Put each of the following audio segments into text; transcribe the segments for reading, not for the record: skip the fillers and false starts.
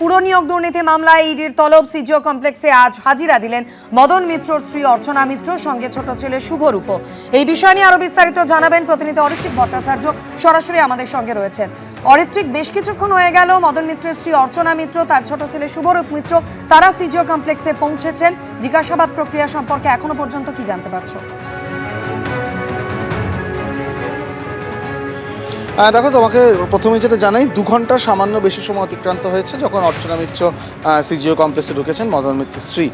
পুরনিয়োগ দুর্নীতি মামলায় ইডির তলব সিজিও কমপ্লেক্সে আজ হাজিরা দিলেন মদন মিত্রর স্ত্রী অর্চনা মিত্র, সঙ্গে ছোট ছেলে শুভরূপ। এই বিষয় নিয়ে আরো বিস্তারিত জানাবেন প্রতিনিধি অরিত্রিক ভট্টাচার্য, সরাসরি আমাদের সঙ্গে রয়েছেন। অরিত্রিক, বেশ কিছুক্ষণ হয়ে গেল মদন মিত্রের স্ত্রী অর্চনা মিত্র, তার ছোট ছেলে শুভরূপ মিত্র, তারা সিজিও কমপ্লেক্সে পৌঁছেছেন। জিজ্ঞাসাবাদ প্রক্রিয়া সম্পর্কে এখনো পর্যন্ত কি জানতে পারছো? দেখো, তোমাকে প্রথমে যেটা জানাই, 2 ঘন্টার সামান্য বেশি সময় অতিক্রান্ত হয়েছে যখন অর্চনা মিত্র সিজিও কমপ্লেক্সে ঢুকেছেন মদন মিত্রের স্ত্রী।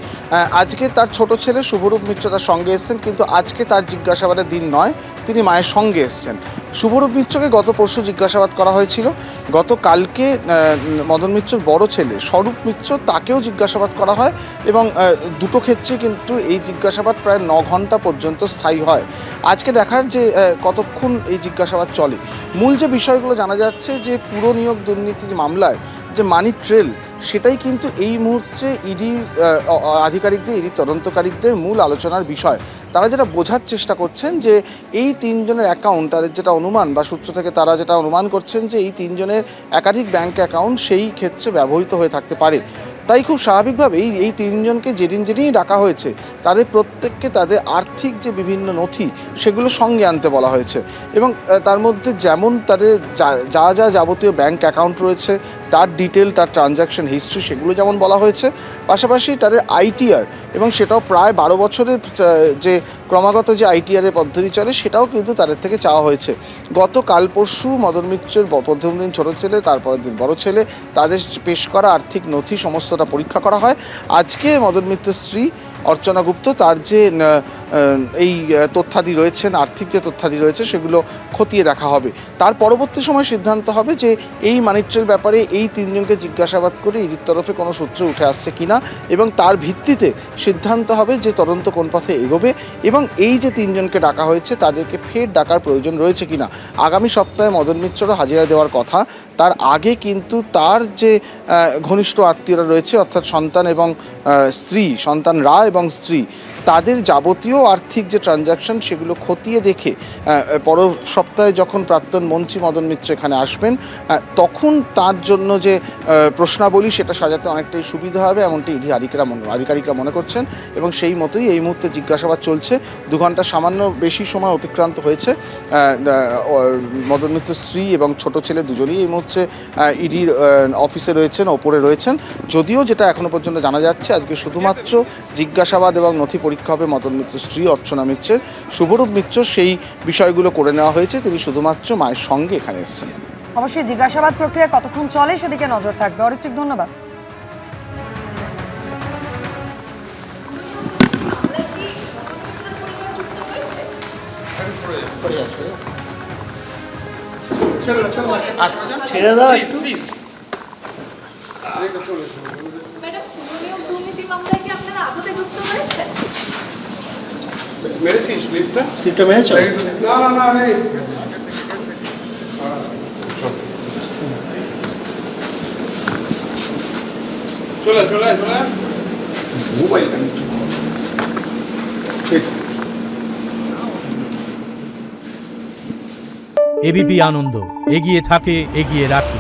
আজকে তার ছোট ছেলে শুভরূপ মিত্র তার সঙ্গে এসেছেন, কিন্তু আজকে তার জিজ্ঞাসাবাদের দিন নয়, তিনি মায়ের সঙ্গে এসেছেন। শুভরূপ মিত্রকে গত পরশু জিজ্ঞাসাবাদ করা হয়েছিল। গতকালকে মদন মিত্রর বড় ছেলে স্বরূপ মিত্র, তাকেও জিজ্ঞাসাবাদ করা হয় এবং দুটো ক্ষেত্রে কিন্তু এই জিজ্ঞাসাবাদ প্রায় 9 ঘন্টা পর্যন্ত স্থায়ী হয়। আজকে দেখার যে কতক্ষণ এই জিজ্ঞাসাবাদ চলে। মূল যে বিষয়গুলো জানা যাচ্ছে যে পুরনিয়োগ দুর্নীতি মামলায় যে মানি ট্রেল, সেটাই কিন্তু এই মুহূর্তে ইডি আধিকারিকদের, ইডি তদন্তকারীদের মূল আলোচনার বিষয়। তারা যেটা বোঝার চেষ্টা করছেন যে এই 3 জনের অ্যাকাউন্ট, তাদের যেটা অনুমান বা সূত্র থেকে তারা যেটা অনুমান করছেন যে এই 3 জনের একাধিক ব্যাংক অ্যাকাউন্ট সেই ক্ষেত্রে ব্যবহৃত হয়ে থাকতে পারে। তাই খুব স্বাভাবিকভাবেই এই 3 জনকে যেদিনই ডাকা হয়েছে, তাদের প্রত্যেককে তাদের আর্থিক যে বিভিন্ন নথি সেগুলো সঙ্গে আনতে বলা হয়েছে এবং তার মধ্যে যেমন তাদের যা যাবতীয় ব্যাংক অ্যাকাউন্ট রয়েছে তার ডিটেল, তার ট্রানজ্যাকশন হিস্ট্রি, সেগুলো যেমন বলা হয়েছে, পাশাপাশি তাদের আইটিআর, এবং সেটাও প্রায় 12 বছরের যে ক্রমাগত যে আইটিআরের পদ্ধতি চলে সেটাও কিন্তু তাদের থেকে চাওয়া হয়েছে। গতকাল পরশু মদন মিত্রের প্রথম দিন ছোটো ছেলে, তারপরের দিন বড় ছেলে, তাদের পেশ করা আর্থিক নথি সমস্তটা পরীক্ষা করা হয়। আজকে মদন মিত্রের স্ত্রী অর্চনা গুপ্ত তার যে এই তথ্যাদি রয়েছেন, আর্থিক যে তথ্যাদি রয়েছে, সেগুলো খতিয়ে দেখা হবে। তার পরবর্তী সময় সিদ্ধান্ত হবে যে এই মানি ট্রেল ব্যাপারে এই 3 জনকে জিজ্ঞাসাবাদ করে ইডির তরফে কোনো সূত্র উঠে আসছে কিনা, এবং তার ভিত্তিতে সিদ্ধান্ত হবে যে তদন্ত কোন পথে এগোবে এবং এই যে 3 জনকে ডাকা হয়েছে তাদেরকে ফের ডাকার প্রয়োজন রয়েছে কিনা। আগামী সপ্তাহে মদন মিত্ররও হাজিরা দেওয়ার কথা। তার আগে কিন্তু তার যে ঘনিষ্ঠ আত্মীয়রা রয়েছে, অর্থাৎ সন্তান এবং স্ত্রী, সন্তানরা এবং স্ত্রী, তাদের যাবতীয় আর্থিক যে ট্রানজ্যাকশন সেগুলো খতিয়ে দেখে পরের সপ্তাহে যখন প্রাক্তন মন্ত্রী মদন মিত্র এখানে আসবেন, তখন তার জন্য যে প্রশ্নাবলী সেটা সাজাতে অনেকটাই সুবিধা হবে, এমনটি ইডি আধিকারিকরা মনে করছেন এবং সেই মতোই এই মুহূর্তে জিজ্ঞাসাবাদ চলছে। 2 ঘন্টা সামান্য বেশি সময় অতিক্রান্ত হয়েছে। মদন মিত্র স্ত্রী এবং ছোট ছেলে দুজনেই এই মুহূর্তে ইডির অফিসে রয়েছেন, ওপরে রয়েছেন। যদিও যেটা এখনো পর্যন্ত জানা যাচ্ছে, আজকে শুধুমাত্র জিজ্ঞাসাবাদ এবং নথি পরীক্ষা হবে মদন মিত্র স্ত্রী অর্চনা মিত্রের। শুভরূপ মিত্র সেই বিষয়গুলো করে নেওয়া হয়েছে, তিনি শুধুমাত্র মায়ের সঙ্গে এখানে এসেছেন। অবশ্যই জিজ্ঞাসাবাদ প্রক্রিয়া কতক্ষণ চলে সেদিকে নজর থাকবে। অরিত্রিক, ধন্যবাদ। ছেড়ে দাও একটু। মেরেছিস লিফটটা? সিটটা মেরেছো? না না না নেই। চলে চলে চলে মোবাইলটা নিচু। এবিপি আনন্দ, এগিয়ে থাকে, এগিয়ে রাখে।